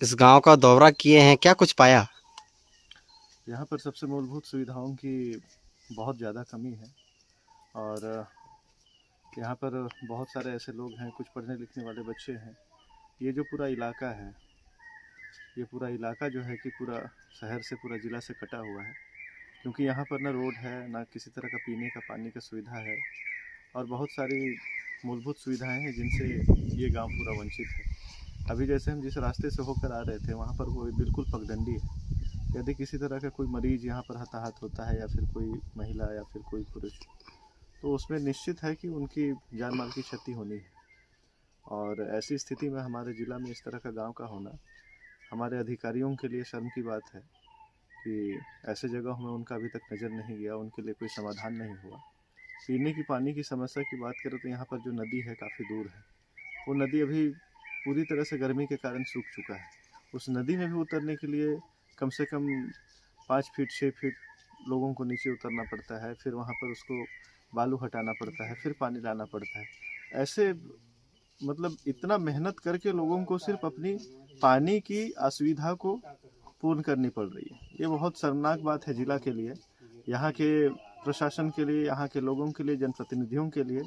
इस गांव का दौरा किए हैं, क्या कुछ पाया? यहाँ पर सबसे मूलभूत सुविधाओं की बहुत ज़्यादा कमी है और यहाँ पर बहुत सारे ऐसे लोग हैं, कुछ पढ़ने लिखने वाले बच्चे हैं। ये जो पूरा इलाका है, ये पूरा इलाका जो है कि पूरा शहर से, पूरा ज़िला से कटा हुआ है, क्योंकि यहाँ पर ना रोड है, ना किसी तरह का पीने का पानी का सुविधा है और बहुत सारी मूलभूत सुविधाएं हैं जिनसे ये गांव पूरा वंचित है। अभी जैसे हम जिस रास्ते से होकर आ रहे थे, वहाँ पर वो बिल्कुल पगडंडी है। यदि किसी तरह का कोई मरीज यहाँ पर हताहत होता है या फिर कोई महिला या फिर कोई पुरुष, तो उसमें निश्चित है कि उनकी जान माल की क्षति होनी है। और ऐसी स्थिति में हमारे ज़िला में इस तरह का गांव का होना हमारे अधिकारियों के लिए शर्म की बात है कि ऐसे जगहों में उनका अभी तक नज़र नहीं गया, उनके लिए कोई समाधान नहीं हुआ। पीने की पानी की समस्या की बात करें तो यहाँ पर जो नदी है काफ़ी दूर है। वो नदी अभी पूरी तरह से गर्मी के कारण सूख चुका है। उस नदी में भी उतरने के लिए कम से कम 5 फीट 6 फीट लोगों को नीचे उतरना पड़ता है, फिर वहाँ पर उसको बालू हटाना पड़ता है, फिर पानी लाना पड़ता है। ऐसे मतलब इतना मेहनत करके लोगों को सिर्फ अपनी पानी की असुविधा को पूर्ण करनी पड़ रही है। ये बहुत शर्मनाक बात है ज़िला के लिए, यहाँ के प्रशासन के लिए, यहाँ के लोगों के लिए, जनप्रतिनिधियों के लिए।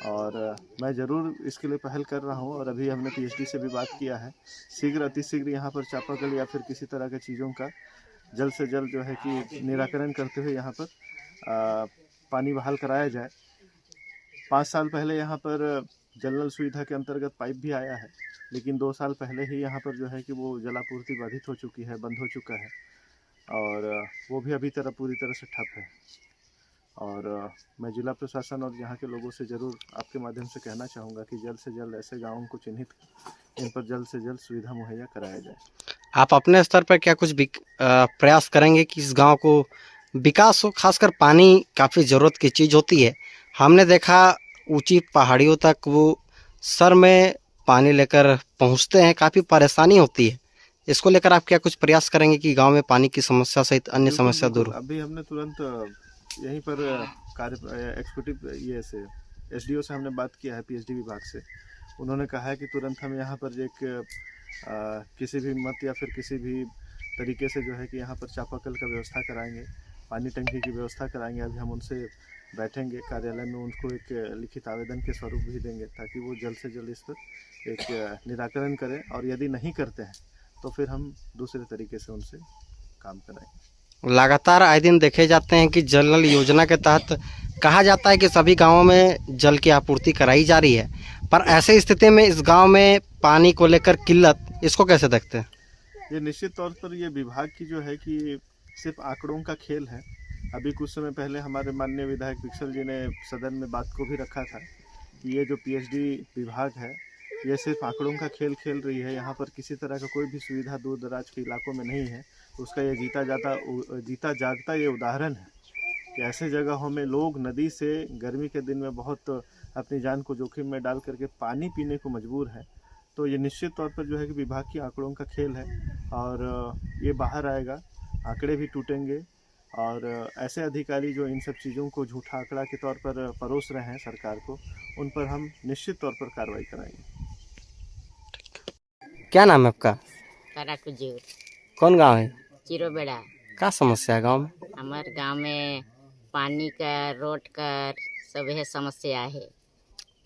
और मैं ज़रूर इसके लिए पहल कर रहा हूँ और अभी हमने पीएचडी से भी बात किया है। शीघ्र अतिशीघ्र यहाँ पर चापाकल या फिर किसी तरह के चीज़ों का जल्द से जल्द जो है कि निराकरण करते हुए यहाँ पर पानी बहाल कराया जाए। 5 साल पहले यहाँ पर जल नल सुविधा के अंतर्गत पाइप भी आया है, लेकिन 2 साल पहले ही यहाँ पर जो है कि वो जलापूर्ति बाधित हो चुकी है, बंद हो चुका है और वो भी अभी पूरी तरह से ठप है। और मैं जिला प्रशासन और यहाँ के लोगों से ज़रूर आपके माध्यम से कहना चाहूँगा कि जल्द से जल्द ऐसे गाँवों को चिन्हित, इन पर जल्द से जल्द सुविधा मुहैया कराया जाए। आप अपने स्तर पर क्या कुछ प्रयास करेंगे कि इस गांव को विकास हो? खासकर पानी काफ़ी ज़रूरत की चीज़ होती है। हमने देखा ऊंची पहाड़ियों तक वो सर में पानी लेकर पहुंचते हैं, काफ़ी परेशानी होती है। इसको लेकर आप क्या कुछ प्रयास करेंगे कि गांव में पानी की समस्या सहित अन्य समस्या दूर हो? अभी हमने तुरंत यहीं पर कार्य एक्सिक्यूटिव ये से एसडीओ से हमने बात किया है, पीएचडी विभाग से। उन्होंने कहा है कि तुरंत हम यहाँ पर एक किसी भी मत या फिर किसी भी तरीके से जो है कि यहाँ पर चापाकल का व्यवस्था कराएंगे, पानी टंकी की व्यवस्था कराएंगे। अभी हम उनसे बैठेंगे कार्यालय में, उनको एक लिखित आवेदन के स्वरूप भी देंगे ताकि वो जल्द से जल्द इस पर एक निराकरण करें और यदि नहीं करते हैं तो फिर हम दूसरे तरीके से उनसे काम कराएंगे। लगातार आए दिन देखे जाते हैं कि जल नल योजना के तहत कहा जाता है कि सभी गांवों में जल की आपूर्ति कराई जा रही है, पर ऐसे स्थिति में इस गांव में पानी को लेकर किल्लत, इसको कैसे देखते हैं? ये निश्चित तौर पर ये विभाग की जो है कि सिर्फ आंकड़ों का खेल है। अभी कुछ समय पहले हमारे माननीय विधायक पिक्सल जी ने सदन में बात को भी रखा था कि ये जो पीएचडी विभाग है ये सिर्फ आंकड़ों का खेल खेल रही है। यहाँ पर किसी तरह का कोई भी सुविधा दूर दराज के इलाकों में नहीं है। उसका ये जीता जागता ये उदाहरण है कि ऐसे जगहों में लोग नदी से गर्मी के दिन में बहुत अपनी जान को जोखिम में डाल करके पानी पीने को मजबूर है। तो ये निश्चित तौर पर जो है कि विभाग की आंकड़ों का खेल है और ये बाहर आएगा, आंकड़े भी टूटेंगे और ऐसे अधिकारी जो इन सब चीज़ों को झूठा आंकड़ा के तौर पर परोस रहे हैं सरकार को, उन पर हम निश्चित तौर पर कार्रवाई कराएंगे। क्या नाम है आपका? ताराकुजूर। कौन गांव है? चिरोबेड़ा। क्या समस्या है गांव में? हमारे गांव में पानी का, रोड का सब है समस्या है।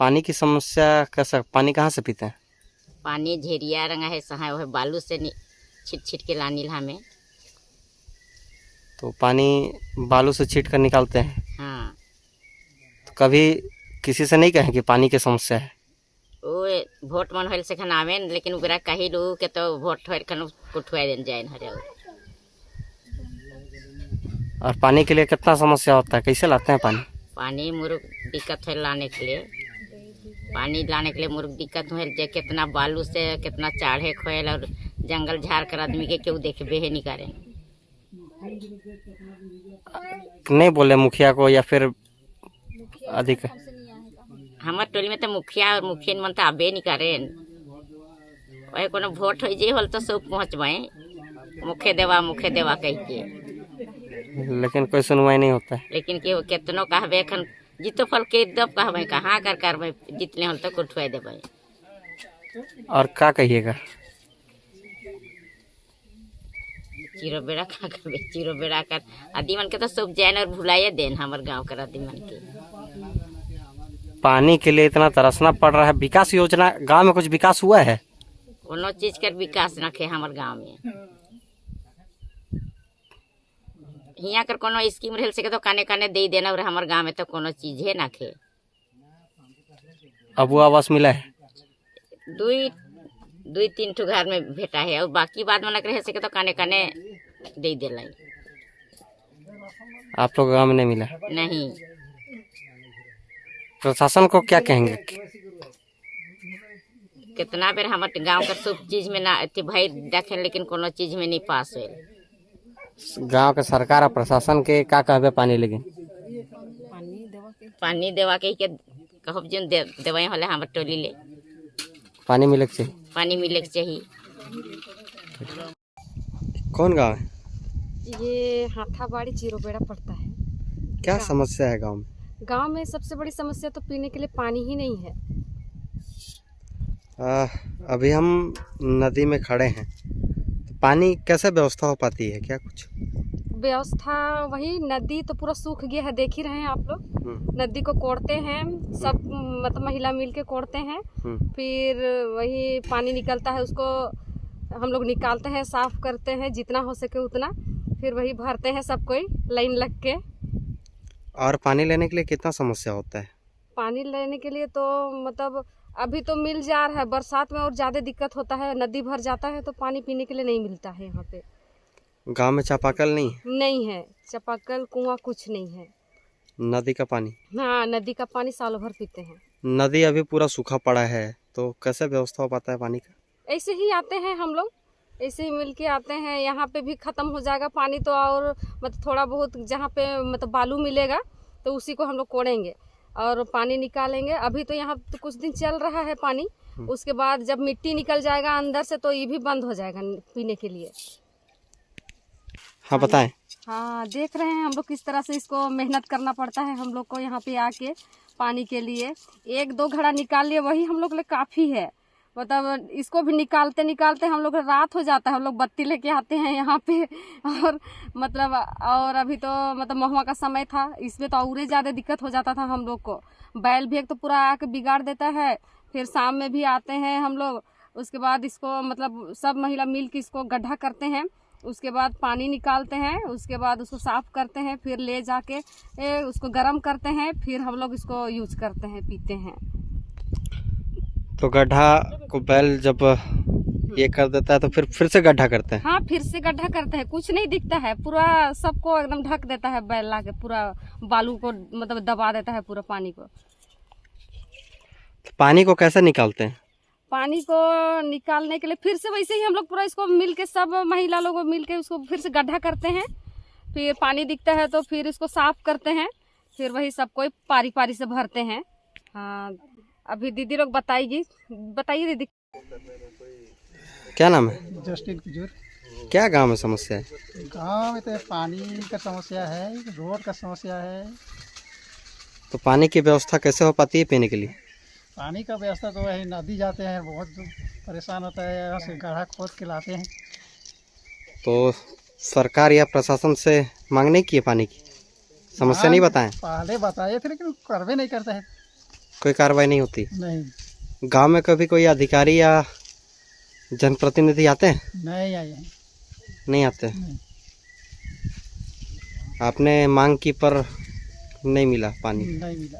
पानी की समस्या कैसा? पानी कहाँ से पीते हैं? पानी झेरिया रंगा है, सहा वह बालू से छिट छिट के लानील हमें। तो पानी बालू से छीट कर निकालते हैं। हाँ, तो कभी किसी से नहीं कहें कि पानी की समस्या है? वो वोट मन होल से खन आवे, लेकिन उगरा कही रू के तो वोट होल खन कुठुआ देन जाए हरे। और पानी के लिए कितना समस्या होता है? कैसे लाते हैं पानी? पानी मुर्ग दिक्कत है लाने के लिए। पानी लाने के लिए मुर्ग दिक्कत हो, जे कितना बालू से कितना चाढ़े खोल और जंगल झाड़ कर आदमी के क्यों देखबे है नहीं करें। नहीं बोले मुखिया को या फिर अधिक? हमारे टोली में तो मुखिया और मुखियन मन तो आबे नहीं करें। वही कोनो वोट हो जे होल तो सब पहुँचवाए, मुखे देवा कह के, लेकिन कोई सुनवाई नहीं होता है। लेकिन के कितनों कहबे खन जितो फल के दब कहबे कहाँ कर करबे, जितने होल तो कुठुआ देबे। और क्या कहिएगा? चिरो बेड़ा का करबे, चिरो बेड़ा कर आदि मन के तो सब जैन और भुलाइए देन हमार गांव कर आदि मन के। पानी के लिए इतना तरसना पड़ रहा है। विकास योजना गांव में कुछ विकास हुआ है? कोनो चीज कर विकास रखे हमार गांव में। हियाँ कर कोनो स्कीम रहल से के तो काने काने दे देना और हमार गांव में तो कोनो चीज है ना खे। अब वो आवास मिला है? दुई तीन ठो घर में भेटा है और बाकी बाद में रहे से के तो काने काने दे देला। आप लोग गांव में नहीं मिला? नहीं। प्रशासन को क्या कहेंगे? कितना बेर हमारे गांव का सब चीज में ना अति भाई देखे लेकिन कोनो चीज में नहीं पास है। गांव के सरकार और प्रशासन के क्या कहबे पानी लेकिन? पानी देवा के कहब जो देवाई होले हमारे टोली ले पानी मिले के चाहिए। पानी मिले के चाहिए। कौन गांव है? ये हाथाबाड़ी चिरोबेड़ा पड़ता है। क्या समस्या है गांव में? गांव में सबसे बड़ी समस्या तो पीने के लिए पानी ही नहीं है। अभी हम नदी में खड़े हैं, तो पानी कैसे व्यवस्था हो पाती है? क्या कुछ व्यवस्था वही, नदी तो पूरा सूख गया है, देख ही रहे हैं आप लोग। नदी को कोड़ते हैं सब, मतलब महिला मिल के कोड़ते हैं, फिर वही पानी निकलता है, उसको हम लोग निकालते हैं, साफ करते हैं जितना हो सके उतना, फिर वही भरते हैं सब कोई लाइन लग के। और पानी लेने के लिए कितना समस्या होता है? पानी लेने के लिए तो मतलब अभी तो मिल जा रहा है, बरसात में और ज़्यादा दिक्कत होता है, नदी भर जाता है तो पानी पीने के लिए नहीं मिलता है। यहाँ पे गांव में चापाकल नहीं है? नहीं है, चापाकल कुआं कुछ नहीं है। नदी का पानी? हाँ, नदी का पानी सालों भर पीते हैं। नदी अभी पूरा सूखा पड़ा है, तो कैसे व्यवस्था हो पाता है पानी का? ऐसे ही आते हैं हम लोग, ऐसे ही मिल के आते हैं। यहाँ पे भी ख़त्म हो जाएगा पानी तो, और मतलब थोड़ा बहुत जहाँ पे मतलब बालू मिलेगा तो उसी को हम लोग कोड़ेंगे और पानी निकालेंगे। अभी तो यहाँ तो कुछ दिन चल रहा है पानी, उसके बाद जब मिट्टी निकल जाएगा अंदर से तो ये भी बंद हो जाएगा पीने के लिए। हाँ बताएं। हाँ, देख रहे हैं हम लोग किस तरह से इसको मेहनत करना पड़ता है हम लोग को यहाँ पे आके पानी के लिए। 1-2 घड़ा निकाल लिए वही हम लोग लिए काफ़ी है। मतलब इसको भी निकालते निकालते हम लोग रात हो जाता है, हम लोग बत्ती लेके आते हैं यहाँ पे। और मतलब और अभी तो मतलब महुआ का समय था, इसमें तो और ज़्यादा दिक्कत हो जाता था हम लोग को। बैल भी एक तो पूरा आके बिगाड़ देता है, फिर शाम में भी आते हैं हम लोग, उसके बाद इसको मतलब सब महिला मिल के इसको गड्ढा करते हैं, उसके बाद पानी निकालते हैं, उसके बाद उसको साफ़ करते हैं, फिर ले जाके उसको गर्म करते हैं, फिर हम लोग इसको यूज करते हैं, पीते हैं। तो गड्ढा को बैल जब ये कर देता है तो फिर से गड्ढा करते हैं? हाँ, फिर से गड्ढा करते हैं, कुछ नहीं दिखता है, पूरा सबको एकदम ढक देता है बैल ला के, पूरा बालू को मतलब दबा देता है पूरा पानी को। तो पानी को कैसे निकालते हैं? पानी को निकालने के लिए फिर से वैसे ही हम लोग पूरा इसको मिल के सब महिला लोग मिल के उसको फिर से गड्ढा करते हैं, फिर पानी दिखता है तो फिर इसको साफ करते हैं, फिर वही सब कोई पारी पारी से भरते हैं। हाँ, अभी दीदी लोग बताइए दीदी। क्या नाम है? जस्टिन कुजूर। क्या गांव में समस्या है? गांव में तो पानी का समस्या है, रोड का समस्या है। तो पानी की व्यवस्था कैसे हो पाती है पीने के लिए? पानी का व्यवस्था तो वही नदी जाते हैं, बहुत परेशान होता है, यहाँ से गड्ढा खोद के लाते हैं। तो सरकार या प्रशासन से मांग नहीं की है पानी की? समस्या नहीं बताएं? पहले बताए थे लेकिन करवे नहीं करता है, कोई कार्रवाई नहीं होती? नहीं। गांव में कभी कोई अधिकारी या जनप्रतिनिधि आते हैं? नहीं आए हैं। नहीं आते? नहीं। आपने मांग की पर नहीं मिला पानी? नहीं मिला।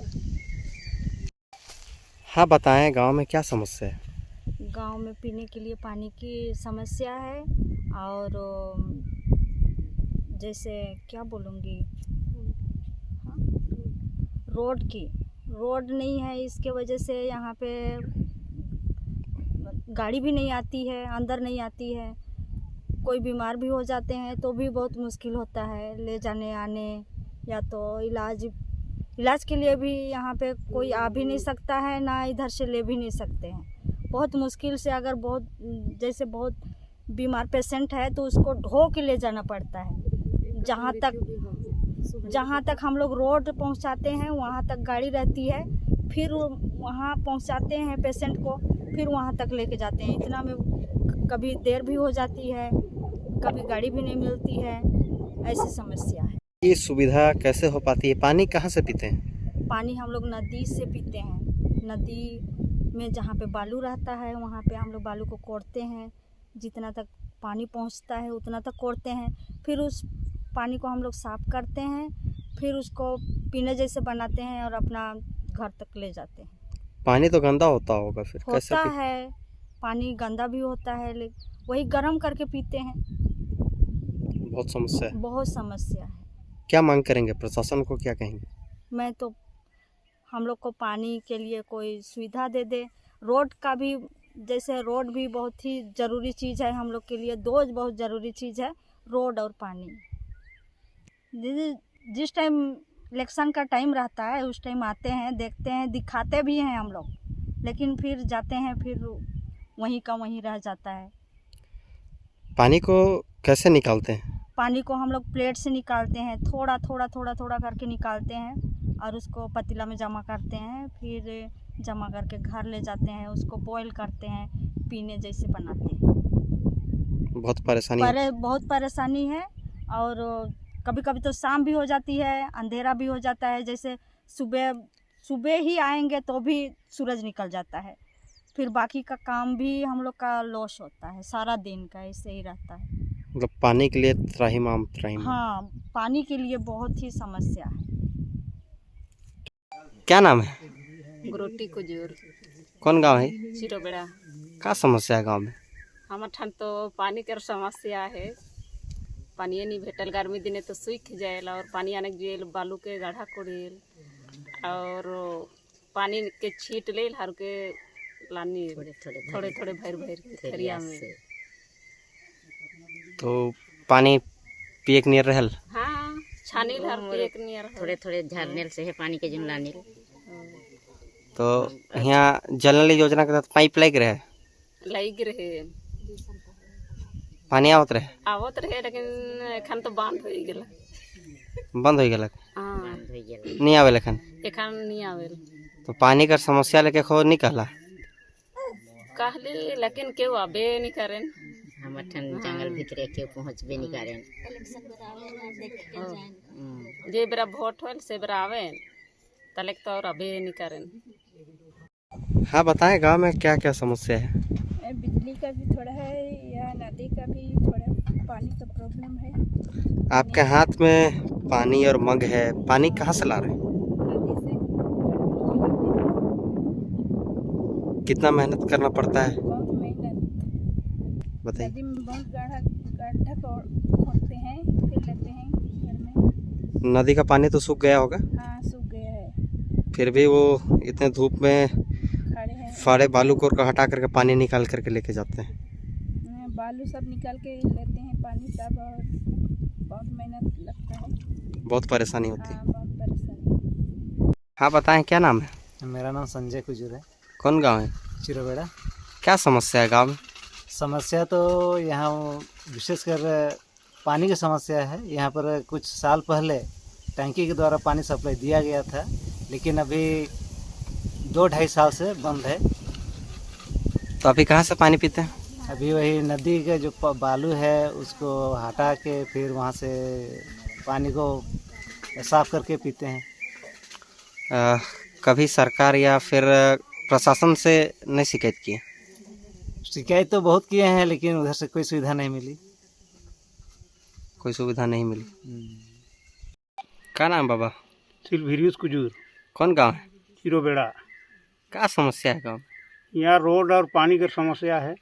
हाँ बताएं, गांव में क्या समस्या है? गांव में पीने के लिए पानी की समस्या है, और जैसे क्या बोलूँगी, रोड नहीं है, इसके वजह से यहाँ पे गाड़ी भी नहीं आती है, अंदर नहीं आती है। कोई बीमार भी हो जाते हैं तो भी बहुत मुश्किल होता है ले जाने आने, या तो इलाज के लिए भी यहाँ पे कोई आ भी नहीं सकता है, ना इधर से ले भी नहीं सकते हैं। बहुत मुश्किल से, अगर बहुत बीमार पेशेंट है तो उसको ढो के ले जाना पड़ता है। जहाँ तक हम लोग रोड पहुँचाते हैं वहाँ तक गाड़ी रहती है, फिर वहाँ पहुँचाते हैं पेशेंट को, फिर वहाँ तक लेके जाते हैं। इतना में कभी देर भी हो जाती है, कभी गाड़ी भी नहीं मिलती है, ऐसी समस्या है। ये सुविधा कैसे हो पाती है? पानी कहाँ से पीते हैं? पानी हम लोग नदी से पीते हैं। नदी में जहाँ पे बालू रहता है वहाँ पे हम लोग बालू को कोड़ते हैं, जितना तक पानी पहुँचता है उतना तक कोड़ते हैं, फिर उस पानी को हम लोग साफ़ करते हैं, फिर उसको पीने जैसे बनाते हैं और अपना घर तक ले जाते हैं। पानी तो गंदा होता होगा, फिर कैसे होता है, पानी गंदा भी होता है, लेकिन वही गर्म करके पीते हैं। बहुत समस्या है। बहुत समस्या है। क्या मांग करेंगे? प्रशासन को क्या कहेंगे? मैं तो हम लोग को पानी के लिए कोई सुविधा दे दे। रोड का भी, जैसे रोड भी बहुत ही ज़रूरी चीज़ है हम लोग के लिए, दो बहुत ज़रूरी चीज़ है, रोड और पानी। जिस टाइम इलेक्शन का टाइम रहता है उस टाइम आते हैं, देखते हैं, दिखाते भी हैं हम लोग, लेकिन फिर जाते हैं, फिर वहीं का वहीं रह जाता है। पानी को कैसे निकालते हैं? पानी को हम लोग प्लेट से निकालते हैं, थोड़ा थोड़ा थोड़ा थोड़ा करके निकालते हैं और उसको पतीला में जमा करते हैं, फिर जमा करके घर ले जाते हैं, उसको बॉईल करते हैं, पीने जैसे बनाते हैं। बहुत परेशानी बहुत परेशानी है। और कभी कभी तो शाम भी हो जाती है, अंधेरा भी हो जाता है, जैसे सुबह ही आएंगे तो भी सूरज निकल जाता है, फिर बाकी का काम भी हम लोग का लॉस होता है, सारा दिन का ऐसे ही रहता है। मतलब पानी के लिए त्राहिमाम। हाँ, पानी के लिए बहुत ही समस्या है। क्या नाम है? ग्रोटी कुजूर कौन गांव है? चिरोबेड़ा। क्या समस्या है गांव में? हमार ठन तो पानी के समस्या है, पानी नहीं भेटल, गर्मी दिने तो सूख जाएल और पानी आने जेल बालू के गड्ढा कोड़ेल और पानी के छीट लेल हर के लानी थोड़े थोड़े भर के थरिया में। तो पानी पिए के नहीं रहल? हाँ, छानील हर के एक नियर थोड़े थोड़े झरनेल से है पानी के जुन लानी। तो यहाँ जल नल योजना के तहत पाइप लग रहे? लग रहे, पानी आवत रहे, लेकिन एखन तो बंद हो गेल। बंद हो गया? हाँ, नहीं आवे एखन नहीं आवेल। तो पानी का समस्या लेके खो नहीं कहला? कहली लेकिन केहू आबे नहीं करें। हम जंगल भीतरे के पहुँचबे नहीं करें। जे बेरा वोट होल से बेरा आवे तले तो और अबे नहीं करें। हाँ बताएं, गांव में क्या क्या समस्या है? बिजली का भी थोड़ा है, या नदी का भी थोड़ा पानी का प्रॉब्लम है। आपके हाथ में पानी और मग है, पानी कहाँ से ला रहे हैं? नदी से कितना मेहनत करना पड़ता है बहुत मेहनत, बताइए। नदी में बहुत गड्ढा खोदते हैं, फिर लेते हैं घर में। नदी का पानी तो सूख गया होगा? हाँ, सूख गया है, फिर भी वो इतने धूप में खड़े हैं। फाड़े बालू को हटा करके पानी निकाल करके लेके जाते हैं। बालू सब निकाल के लेते हैं पानी सब, और बहुत मेहनत लगता है, बहुत परेशानी होती है। हाँ, बहुत परेशानी। हाँ बताएं, क्या नाम है? मेरा नाम संजय कुजूर है। कौन गांव है? चिरोबेड़ा। क्या समस्या है गांव में? समस्या तो यहाँ विशेषकर पानी की समस्या है। यहाँ पर कुछ साल पहले टंकी के द्वारा पानी सप्लाई दिया गया था, लेकिन अभी 2-2.5 साल से बंद है। तो अभी कहाँ से पानी पीते हैं? अभी वही नदी के जो बालू है उसको हटा के फिर वहाँ से पानी को साफ करके पीते हैं। कभी सरकार या फिर प्रशासन से नहीं शिकायत की? शिकायत तो बहुत किए हैं, लेकिन उधर से कोई सुविधा नहीं मिली। कोई सुविधा नहीं मिली। क्या नाम बाबा? सिल्वेरियस कुजूर। कौन गांव है? चिरोबेड़ा। क्या समस्या है गांव में? यहाँ रोड और पानी की समस्या है।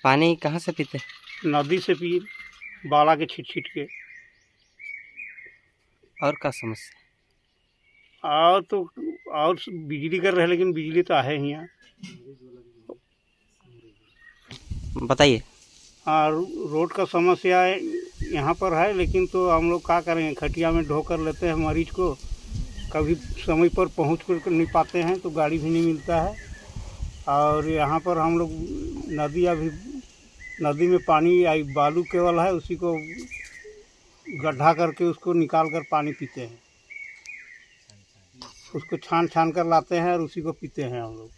पानी कहाँ से पीते? नदी से पी, बाला के छीट के। और क्या समस्या? और तो और बिजली कर रहे, लेकिन बिजली तो है ही यहाँ। बताइए। और रोड का समस्या यहाँ पर है, लेकिन तो हम लोग क्या करेंगे, खटिया में ढो कर लेते हैं मरीज को, कभी समय पर पहुँच कर नहीं पाते हैं तो गाड़ी भी नहीं मिलता है। और यहाँ पर हम लोग नदी में पानी आई बालू केवल है, उसी को गड्ढा करके उसको निकाल कर पानी पीते हैं, उसको छान कर लाते हैं और उसी को पीते हैं हम लोग।